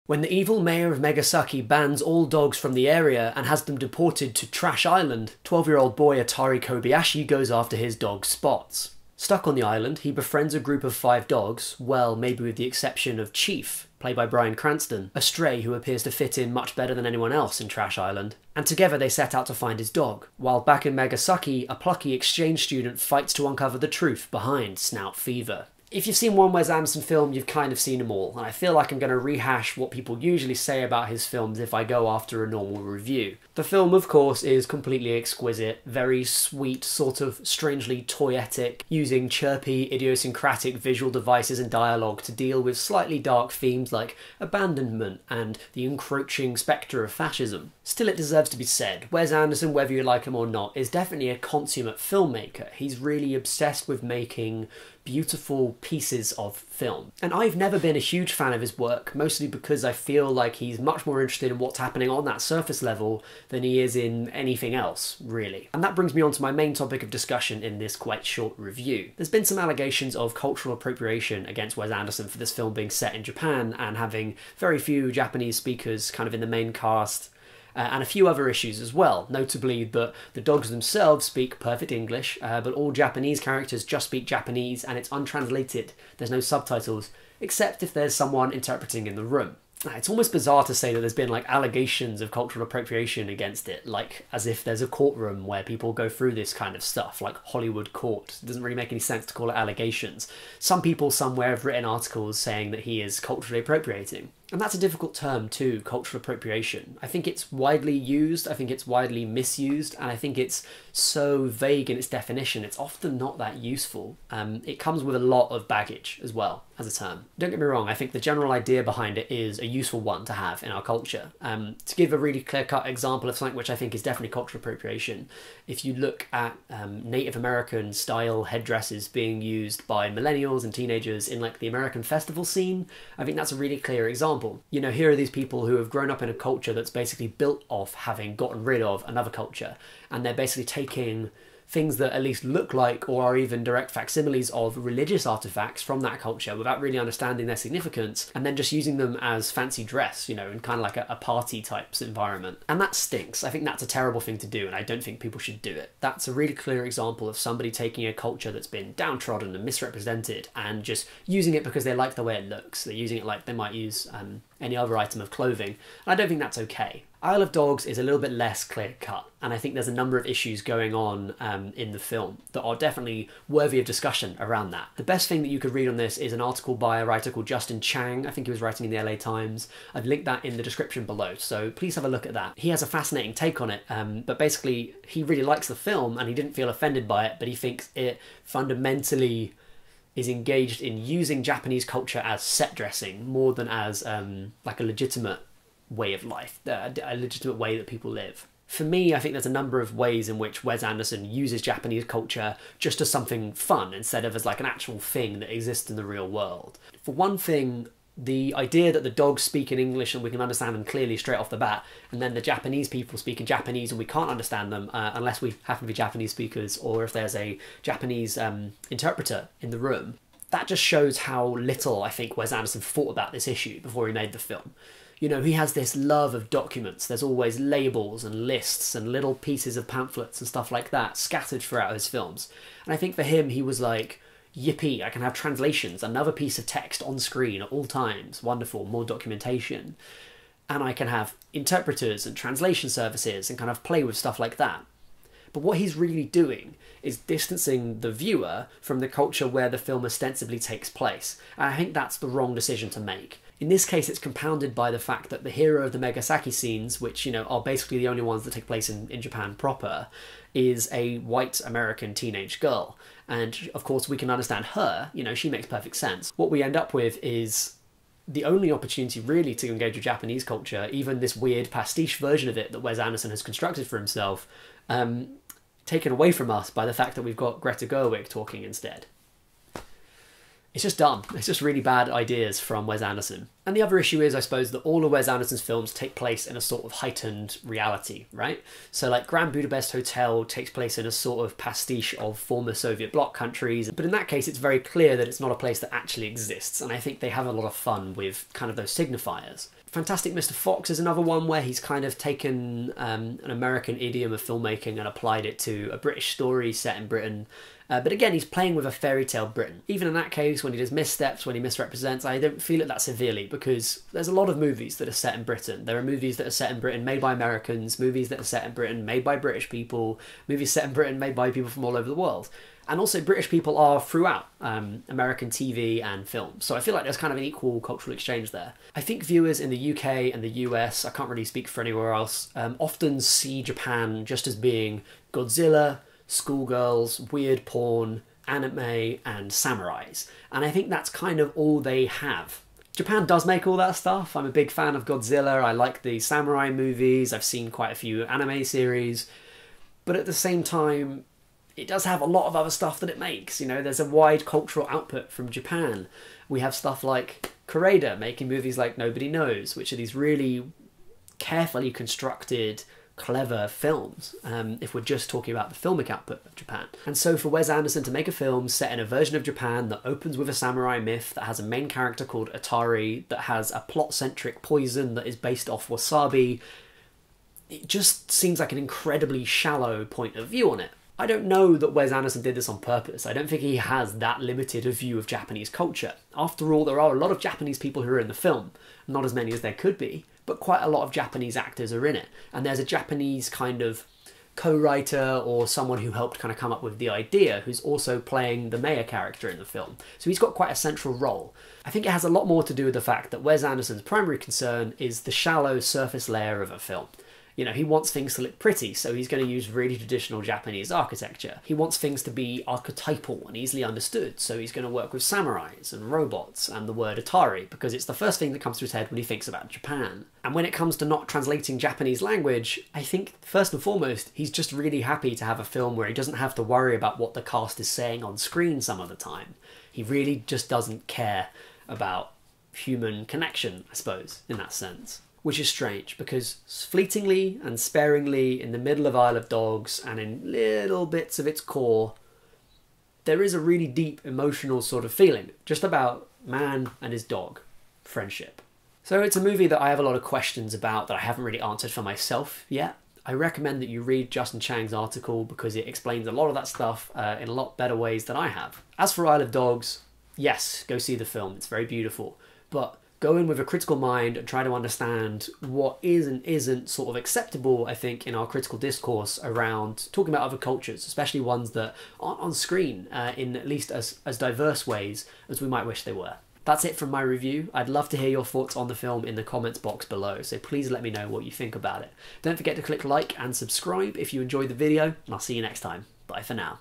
When the evil mayor of Megasaki bans all dogs from the area and has them deported to Trash Island, 12-year-old boy Atari Kobayashi goes after his dog Spots. Stuck on the island, he befriends a group of 5 dogs, well, maybe with the exception of Chief, played by Bryan Cranston, a stray who appears to fit in much better than anyone else in Trash Island. And together they set out to find his dog, while back in Megasaki, a plucky exchange student fights to uncover the truth behind Snout Fever. If you've seen one Wes Anderson film, you've kind of seen them all, and I feel like I'm going to rehash what people usually say about his films if I go after a normal review. The film, of course, is completely exquisite, very sweet, sort of strangely toyetic, using chirpy, idiosyncratic visual devices and dialogue to deal with slightly dark themes like abandonment and the encroaching spectre of fascism. Still, it deserves to be said, Wes Anderson, whether you like him or not, is definitely a consummate filmmaker. He's really obsessed with making beautiful pieces of film. And I've never been a huge fan of his work, mostly because I feel like he's much more interested in what's happening on that surface level than he is in anything else, really. And that brings me on to my main topic of discussion in this quite short review. There's been some allegations of cultural appropriation against Wes Anderson for this film being set in Japan and having very few Japanese speakers kind of in the main cast. And a few other issues as well, notably that the dogs themselves speak perfect English, but all Japanese characters just speak Japanese and it's untranslated. There's no subtitles, except if there's someone interpreting in the room. It's almost bizarre to say that there's been like allegations of cultural appropriation against it, like as if there's a courtroom where people go through this kind of stuff, like Hollywood court. It doesn't really make any sense to call it allegations. Some people somewhere have written articles saying that he is culturally appropriating. And that's a difficult term too, cultural appropriation. I think it's widely used, I think it's widely misused, and I think it's so vague in its definition, it's often not that useful. It comes with a lot of baggage as well, as a term. Don't get me wrong, I think the general idea behind it is a useful one to have in our culture. To give a really clear-cut example of something which I think is definitely cultural appropriation, if you look at Native American style headdresses being used by millennials and teenagers in like the American festival scene, I think that's a really clear example. You know, here are these people who have grown up in a culture that's basically built off having gotten rid of another culture, and they're basically taking things that at least look like or are even direct facsimiles of religious artifacts from that culture without really understanding their significance, and then just using them as fancy dress, you know, in kind of like a party type environment. And that stinks. I think that's a terrible thing to do, and I don't think people should do it. That's a really clear example of somebody taking a culture that's been downtrodden and misrepresented and just using it because they like the way it looks. They're using it like they might use any other item of clothing, and I don't think that's okay. Isle of Dogs is a little bit less clear-cut, and I think there's a number of issues going on in the film that are definitely worthy of discussion around that. The best thing that you could read on this is an article by a writer called Justin Chang. I think he was writing in the LA Times. I've linked that in the description below, so please have a look at that. He has a fascinating take on it, but basically he really likes the film and he didn't feel offended by it, but he thinks it fundamentally is engaged in using Japanese culture as set dressing more than as like a legitimate way of life, a legitimate way that people live. For me, I think there's a number of ways in which Wes Anderson uses Japanese culture just as something fun instead of as like an actual thing that exists in the real world. For one thing, the idea that the dogs speak in English and we can understand them clearly straight off the bat, and then the Japanese people speak in Japanese and we can't understand them unless we happen to be Japanese speakers or if there's a Japanese interpreter in the room, that just shows how little I think Wes Anderson thought about this issue before he made the film. You know, he has this love of documents. There's always labels and lists and little pieces of pamphlets and stuff like that scattered throughout his films. And I think for him, he was like, yippee, I can have translations, another piece of text on screen at all times. Wonderful, more documentation. And I can have interpreters and translation services and kind of play with stuff like that. But what he's really doing is distancing the viewer from the culture where the film ostensibly takes place. And I think that's the wrong decision to make. In this case, it's compounded by the fact that the hero of the Megasaki scenes, which, you know, are basically the only ones that take place in Japan proper, is a white American teenage girl. And, of course, we can understand her. You know, she makes perfect sense. What we end up with is the only opportunity, really, to engage with Japanese culture, even this weird pastiche version of it that Wes Anderson has constructed for himself, taken away from us by the fact that we've got Greta Gerwig talking instead. It's just dumb. It's just really bad ideas from Wes Anderson. And the other issue is, I suppose, that all of Wes Anderson's films take place in a sort of heightened reality, right? So like Grand Budapest Hotel takes place in a sort of pastiche of former Soviet bloc countries. But in that case, it's very clear that it's not a place that actually exists. And I think they have a lot of fun with kind of those signifiers. Fantastic Mr. Fox is another one where he's kind of taken an American idiom of filmmaking and applied it to a British story set in Britain. But again, he's playing with a fairy tale Britain. Even in that case, when he does missteps, when he misrepresents, I don't feel it that severely, because there's a lot of movies that are set in Britain. There are movies that are set in Britain made by Americans, movies that are set in Britain made by British people, movies set in Britain made by people from all over the world. And also British people are throughout American TV and film. So I feel like there's kind of an equal cultural exchange there. I think viewers in the UK and the US, I can't really speak for anywhere else, often see Japan just as being Godzilla, schoolgirls, weird porn, anime, and samurais. And I think that's kind of all they have. Japan does make all that stuff. I'm a big fan of Godzilla. I like the samurai movies. I've seen quite a few anime series. But at the same time, it does have a lot of other stuff that it makes. You know, there's a wide cultural output from Japan. We have stuff like Koreeda making movies like Nobody Knows, which are these really carefully constructed, clever films, if we're just talking about the filmic output of Japan. And so for Wes Anderson to make a film set in a version of Japan that opens with a samurai myth, that has a main character called Atari, that has a plot-centric poison that is based off wasabi, it just seems like an incredibly shallow point of view on it. I don't know that Wes Anderson did this on purpose. I don't think he has that limited a view of Japanese culture. After all, there are a lot of Japanese people who are in the film. Not as many as there could be, but quite a lot of Japanese actors are in it. And there's a Japanese kind of co-writer or someone who helped kind of come up with the idea who's also playing the mayor character in the film. So he's got quite a central role. I think it has a lot more to do with the fact that Wes Anderson's primary concern is the shallow surface layer of a film. You know, he wants things to look pretty, so he's going to use really traditional Japanese architecture. He wants things to be archetypal and easily understood, so he's going to work with samurais and robots and the word Atari, because it's the first thing that comes to his head when he thinks about Japan. And when it comes to not translating Japanese language, I think, first and foremost, he's just really happy to have a film where he doesn't have to worry about what the cast is saying on screen some of the time. He really just doesn't care about human connection, I suppose, in that sense. Which is strange, because fleetingly and sparingly in the middle of Isle of Dogs and in little bits of its core, there is a really deep emotional sort of feeling just about man and his dog, friendship. So it's a movie that I have a lot of questions about that I haven't really answered for myself yet. I recommend that you read Justin Chang's article because it explains a lot of that stuff in a lot better ways than I have. As for Isle of Dogs, yes, go see the film, it's very beautiful, but go in with a critical mind and try to understand what is and isn't sort of acceptable, I think, in our critical discourse around talking about other cultures, especially ones that aren't on screen in at least as diverse ways as we might wish they were. That's it from my review. I'd love to hear your thoughts on the film in the comments box below, so please let me know what you think about it. Don't forget to click like and subscribe if you enjoyed the video, and I'll see you next time. Bye for now.